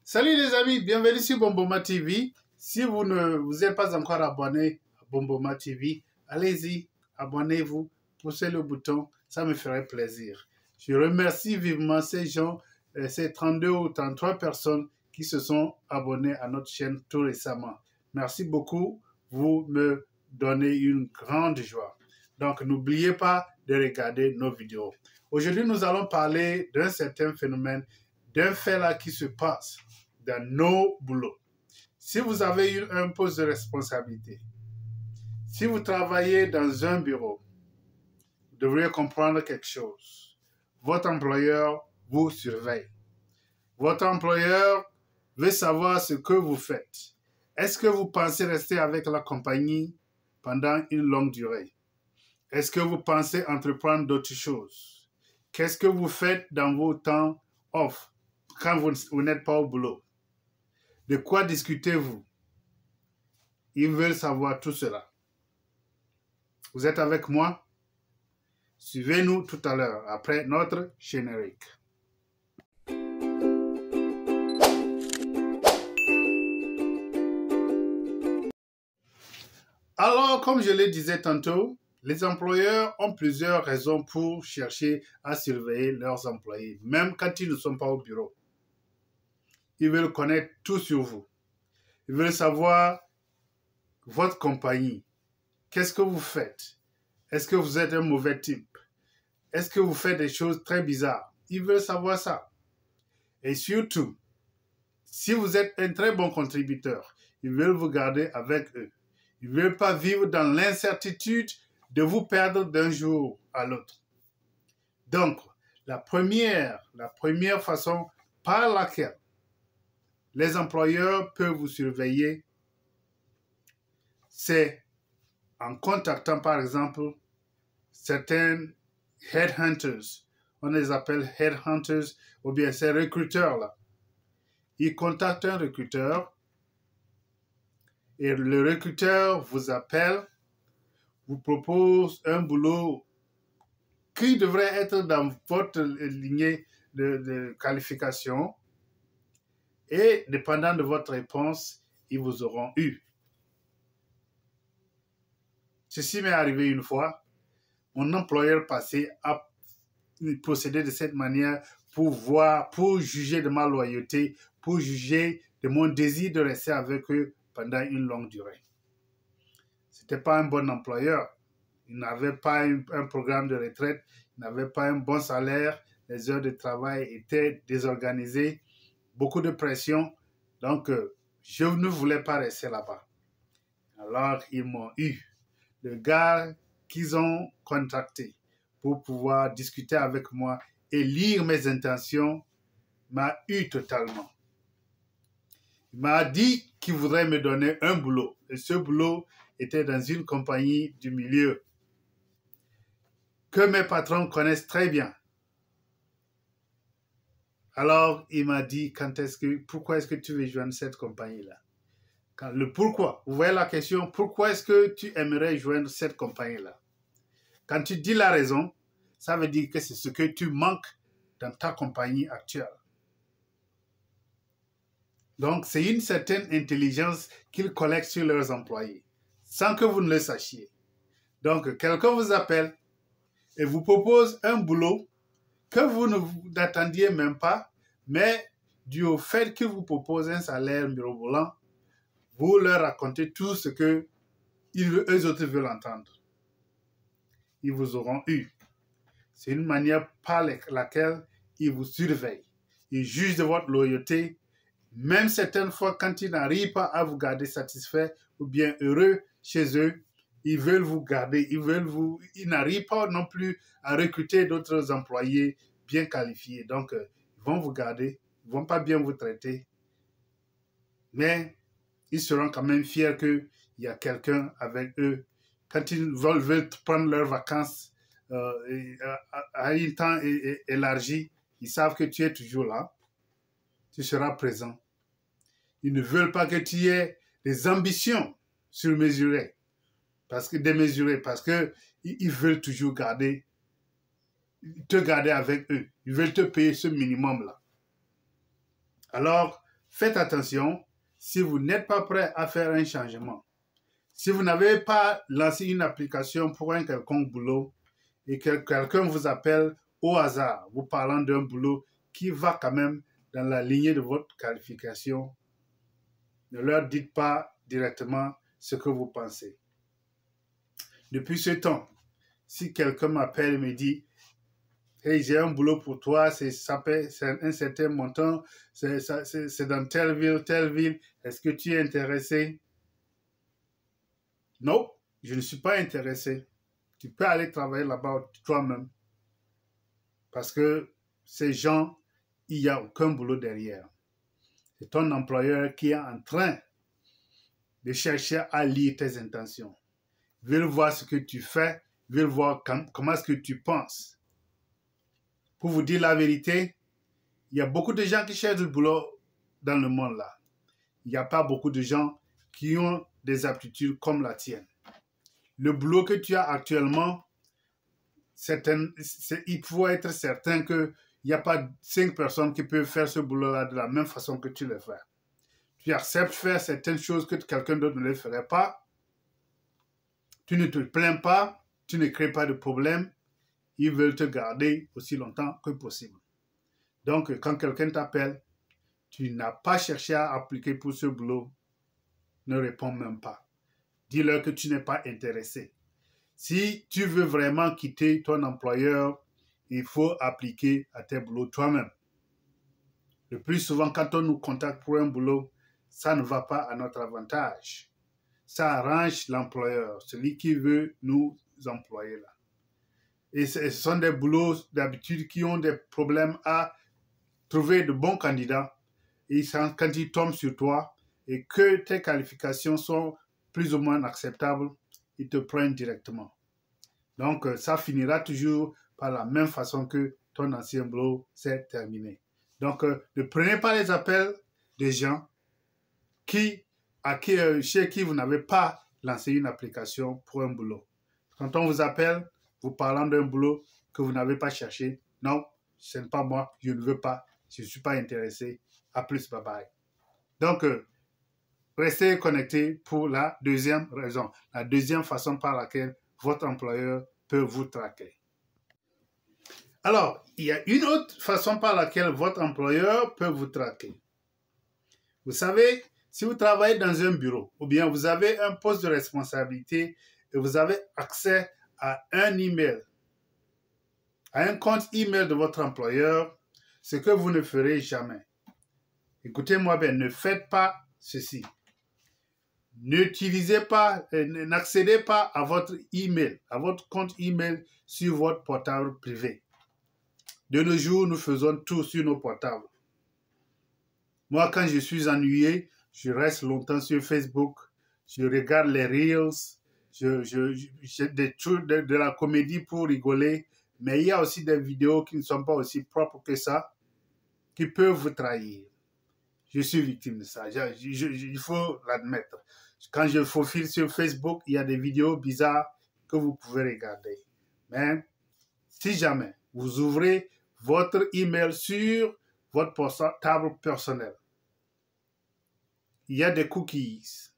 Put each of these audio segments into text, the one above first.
Salut les amis, bienvenue sur Bomboma TV. Si vous ne vous êtes pas encore abonné à Bomboma TV, allez-y, abonnez-vous, poussez le bouton, ça me ferait plaisir. Je remercie vivement ces gens, ces 32 ou 33 personnes qui se sont abonnées à notre chaîne tout récemment. Merci beaucoup, vous me donnez une grande joie. Donc n'oubliez pas de regarder nos vidéos. Aujourd'hui, nous allons parler d'un certain phénomène, d'un fait là qui se passe dans nos boulots. Si vous avez eu un poste de responsabilité, si vous travaillez dans un bureau, vous devriez comprendre quelque chose. Votre employeur vous surveille. Votre employeur veut savoir ce que vous faites. Est-ce que vous pensez rester avec la compagnie pendant une longue durée? Est-ce que vous pensez entreprendre d'autres choses? Qu'est-ce que vous faites dans vos temps off quand vous n'êtes pas au boulot? De quoi discutez-vous? Ils veulent savoir tout cela. Vous êtes avec moi? Suivez-nous tout à l'heure, après notre générique. Alors, comme je le disais tantôt, les employeurs ont plusieurs raisons pour chercher à surveiller leurs employés, même quand ils ne sont pas au bureau. Ils veulent connaître tout sur vous. Ils veulent savoir votre compagnie. Qu'est-ce que vous faites? Est-ce que vous êtes un mauvais type? Est-ce que vous faites des choses très bizarres? Ils veulent savoir ça. Et surtout, si vous êtes un très bon contributeur, ils veulent vous garder avec eux. Ils ne veulent pas vivre dans l'incertitude de vous perdre d'un jour à l'autre. Donc, la première façon par laquelle les employeurs peuvent vous surveiller, c'est en contactant par exemple certains headhunters. On les appelle headhunters ou bien ces recruteurs-là. Ils contactent un recruteur et le recruteur vous appelle, vous propose un boulot qui devrait être dans votre lignée de qualification et dépendant de votre réponse, ils vous auront eu. Ceci m'est arrivé une fois. Mon employeur passé a procédé de cette manière pour juger de ma loyauté, pour juger de mon désir de rester avec eux pendant une longue durée. Ce n'était pas un bon employeur. Il n'avait pas un programme de retraite, il n'avait pas un bon salaire, les heures de travail étaient désorganisées, beaucoup de pression. Donc, je ne voulais pas rester là-bas. Alors, ils m'ont eu. Le gars qu'ils ont contacté pour pouvoir discuter avec moi et lire mes intentions m'a eu totalement. Il m'a dit qu'il voudrait me donner un boulot. Et ce boulot était dans une compagnie du milieu que mes patrons connaissent très bien. Alors, il m'a dit, pourquoi est-ce que tu veux joindre cette compagnie-là? Le pourquoi, vous voyez la question, pourquoi est-ce que tu aimerais joindre cette compagnie-là? Quand tu dis la raison, ça veut dire que c'est ce que tu manques dans ta compagnie actuelle. Donc, c'est une certaine intelligence qu'ils collectent sur leurs employés, sans que vous ne le sachiez. Donc, quelqu'un vous appelle et vous propose un boulot que vous n'attendiez même pas, mais dû au fait qu'il vous propose un salaire mirobolant, vous leur racontez tout ce que eux autres veulent entendre. Ils vous auront eu. C'est une manière par laquelle ils vous surveillent. Ils jugent de votre loyauté, même certaines fois quand ils n'arrivent pas à vous garder satisfait ou bien heureux chez eux, ils veulent vous garder, ils n'arrivent pas non plus à recruter d'autres employés bien qualifiés. Donc, ils vont vous garder, ils ne vont pas bien vous traiter, mais ils seront quand même fiers qu'il y a quelqu'un avec eux. Quand ils veulent prendre leurs vacances à un temps élargi, ils savent que tu es toujours là, tu seras présent. Ils ne veulent pas que tu aies des ambitions surmesurées, démesurées, parce qu'ils veulent toujours te garder avec eux. Ils veulent te payer ce minimum-là. Alors, faites attention si vous n'êtes pas prêt à faire un changement. Si vous n'avez pas lancé une application pour un quelconque boulot et que quelqu'un vous appelle au hasard, vous parlant d'un boulot qui va quand même dans la lignée de votre qualification, ne leur dites pas directement ce que vous pensez. Depuis ce temps, si quelqu'un m'appelle et me dit « Hey, j'ai un boulot pour toi, c'est un certain montant, c'est dans telle ville, est-ce que tu es intéressé ?» Non, je ne suis pas intéressé. Tu peux aller travailler là-bas toi-même. Parce que ces gens, il n'y a aucun boulot derrière. C'est ton employeur qui est en train de chercher à lire tes intentions. Ils veulent voir ce que tu fais, ils veulent voir comment est-ce que tu penses. Pour vous dire la vérité, il y a beaucoup de gens qui cherchent du boulot dans le monde là. Il n'y a pas beaucoup de gens qui ont des aptitudes comme la tienne. Le boulot que tu as actuellement, il faut être certain qu'il n'y a pas 5 personnes qui peuvent faire ce boulot-là de la même façon que tu le fais. Tu acceptes de faire certaines choses que quelqu'un d'autre ne le ferait pas. Tu ne te plains pas, tu ne crées pas de problème. Ils veulent te garder aussi longtemps que possible. Donc, quand quelqu'un t'appelle, tu n'as pas cherché à appliquer pour ce boulot, ne réponds même pas. Dis-leur que tu n'es pas intéressé. Si tu veux vraiment quitter ton employeur, il faut appliquer à tes boulots toi-même. Le plus souvent, quand on nous contacte pour un boulot, ça ne va pas à notre avantage. Ça arrange l'employeur, celui qui veut nous employer là. Et ce sont des boulots d'habitude qui ont des problèmes à trouver de bons candidats. Et quand ils tombent sur toi et que tes qualifications sont plus ou moins acceptables, ils te prennent directement. Donc, ça finira toujours par la même façon que ton ancien boulot s'est terminé. Donc, ne prenez pas les appels des gens chez qui vous n'avez pas lancé une application pour un boulot. Quand on vous appelle, vous parlant d'un boulot que vous n'avez pas cherché, non, ce n'est pas moi, je ne veux pas, je ne suis pas intéressé, à plus, bye bye. Donc, restez connectés pour la deuxième raison, la deuxième façon par laquelle votre employeur peut vous traquer. Alors, il y a une autre façon par laquelle votre employeur peut vous traquer. Vous savez, si vous travaillez dans un bureau ou bien vous avez un poste de responsabilité et vous avez accès à un email, à un compte email de votre employeur, ce que vous ne ferez jamais. Écoutez-moi bien, ne faites pas ceci. N'utilisez pas, n'accédez pas à votre email, à votre compte email sur votre portable privé. De nos jours, nous faisons tout sur nos portables. Moi, quand je suis ennuyé, je reste longtemps sur Facebook, je regarde les Reels, j'ai des trucs de la comédie pour rigoler, mais il y a aussi des vidéos qui ne sont pas aussi propres que ça, qui peuvent vous trahir. Je suis victime de ça, il faut l'admettre. Quand je faufile sur Facebook, il y a des vidéos bizarres que vous pouvez regarder. Mais si jamais vous ouvrez votre email sur votre portable personnel, il y a des cookies,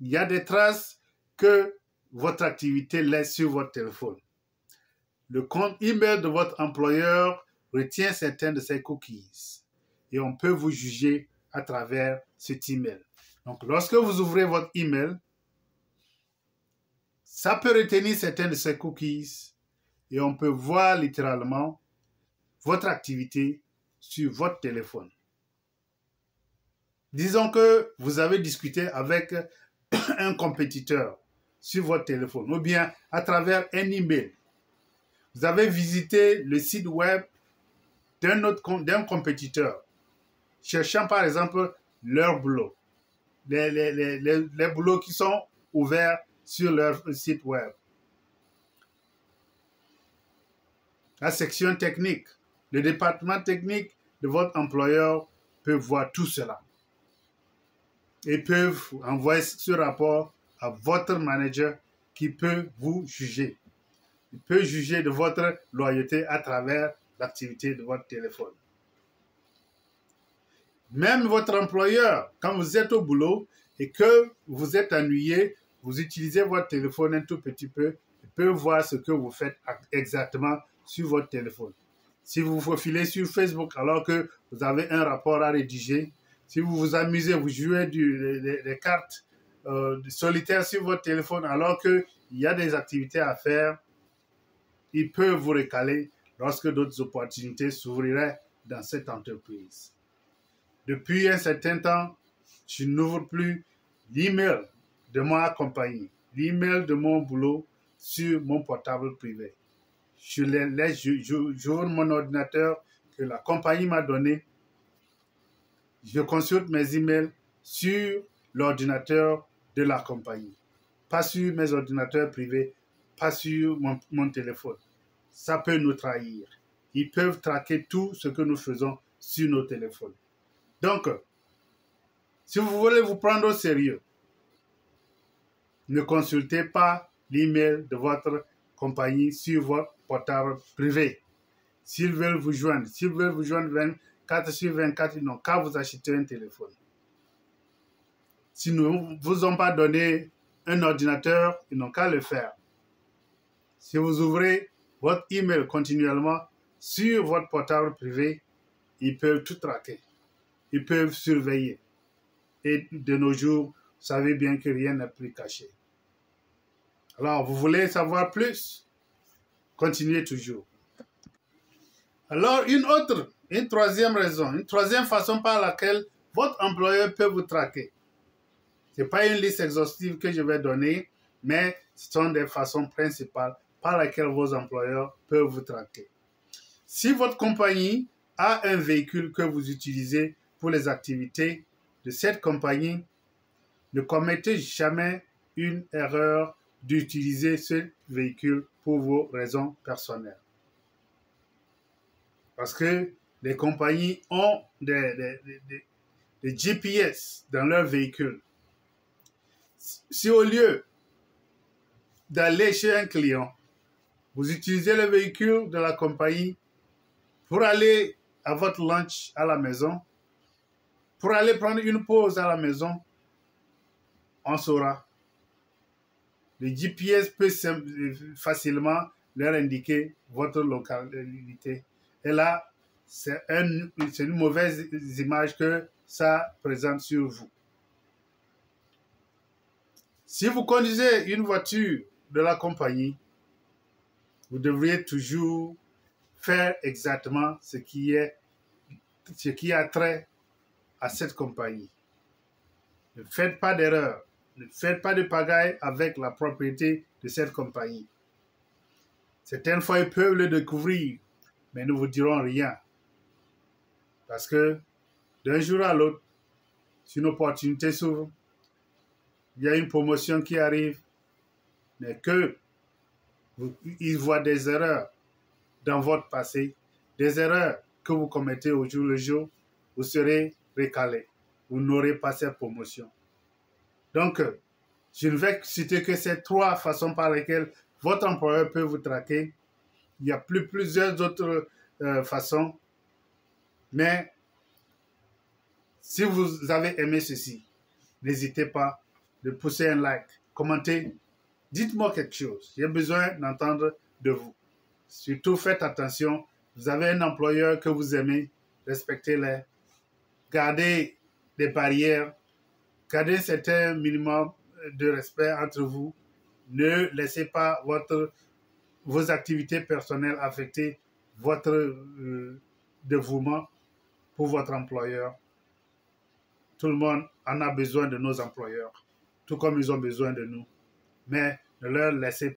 il y a des traces que votre activité laisse sur votre téléphone. Le compte email de votre employeur retient certains de ces cookies et on peut vous juger à travers cet email. Donc, lorsque vous ouvrez votre email, ça peut retenir certains de ces cookies et on peut voir littéralement votre activité sur votre téléphone. Disons que vous avez discuté avec un compétiteur sur votre téléphone ou bien à travers un email. Vous avez visité le site web d'un compétiteur, cherchant par exemple leur boulot, les boulots qui sont ouverts sur leur site web. La section technique, le département technique de votre employeur peut voir tout cela. Ils peuvent envoyer ce rapport à votre manager qui peut vous juger. Il peut juger de votre loyauté à travers l'activité de votre téléphone. Même votre employeur, quand vous êtes au boulot et que vous êtes ennuyé, vous utilisez votre téléphone un tout petit peu, il peut voir ce que vous faites exactement sur votre téléphone. Si vous vous faufilez sur Facebook alors que vous avez un rapport à rédiger, si vous vous amusez, vous jouez des cartes solitaires sur votre téléphone alors qu'il y a des activités à faire, il peut vous recaler lorsque d'autres opportunités s'ouvriraient dans cette entreprise. Depuis un certain temps, je n'ouvre plus l'email de ma compagnie, l'email de mon boulot sur mon portable privé. J'ouvre mon ordinateur que la compagnie m'a donné. Je consulte mes emails sur l'ordinateur de la compagnie, pas sur mes ordinateurs privés, pas sur mon téléphone. Ça peut nous trahir. Ils peuvent traquer tout ce que nous faisons sur nos téléphones. Donc, si vous voulez vous prendre au sérieux, ne consultez pas l'email de votre compagnie sur votre portable privé. S'ils veulent vous joindre 24 sur 24, ils n'ont qu'à vous acheter un téléphone. S'ils ne vous ont pas donné un ordinateur, ils n'ont qu'à le faire. Si vous ouvrez votre email continuellement sur votre portable privé, ils peuvent tout traquer. Ils peuvent surveiller. Et de nos jours, vous savez bien que rien n'est plus caché. Alors, vous voulez savoir plus? Continuez toujours. Alors, une troisième raison, une troisième façon par laquelle votre employeur peut vous traquer. Ce n'est pas une liste exhaustive que je vais donner, mais ce sont des façons principales par lesquelles vos employeurs peuvent vous traquer. Si votre compagnie a un véhicule que vous utilisez pour les activités de cette compagnie, ne commettez jamais une erreur d'utiliser ce véhicule pour vos raisons personnelles. Parce que les compagnies ont des GPS dans leur véhicule. Si au lieu d'aller chez un client, vous utilisez le véhicule de la compagnie pour aller à votre lunch à la maison, pour aller prendre une pause à la maison, on saura. Le GPS peut facilement leur indiquer votre localité. Et là, c'est une mauvaise image que ça présente sur vous. Si vous conduisez une voiture de la compagnie, vous devriez toujours faire exactement ce qui a trait à cette compagnie. Ne faites pas d'erreur. Ne faites pas de pagaille avec la propriété de cette compagnie. Certaines fois, ils peuvent le découvrir, mais ne vous diront rien. Parce que d'un jour à l'autre, si une opportunité s'ouvre, il y a une promotion qui arrive, mais qu'ils voient des erreurs dans votre passé, des erreurs que vous commettez au jour le jour, vous serez recalé. Vous n'aurez pas cette promotion. Donc, je ne vais citer que ces trois façons par lesquelles votre employeur peut vous traquer. Il y a plusieurs autres façons. Mais si vous avez aimé ceci, n'hésitez pas de pousser un like, commenter. Dites-moi quelque chose. J'ai besoin d'entendre de vous. Surtout, faites attention. Vous avez un employeur que vous aimez. Respectez-les. Gardez des barrières. Gardez un certain minimum de respect entre vous. Ne laissez pas vos activités personnelles affecter votre dévouement pour votre employeur. Tout le monde en a besoin de nos employeurs, tout comme ils ont besoin de nous. Mais ne leur laissez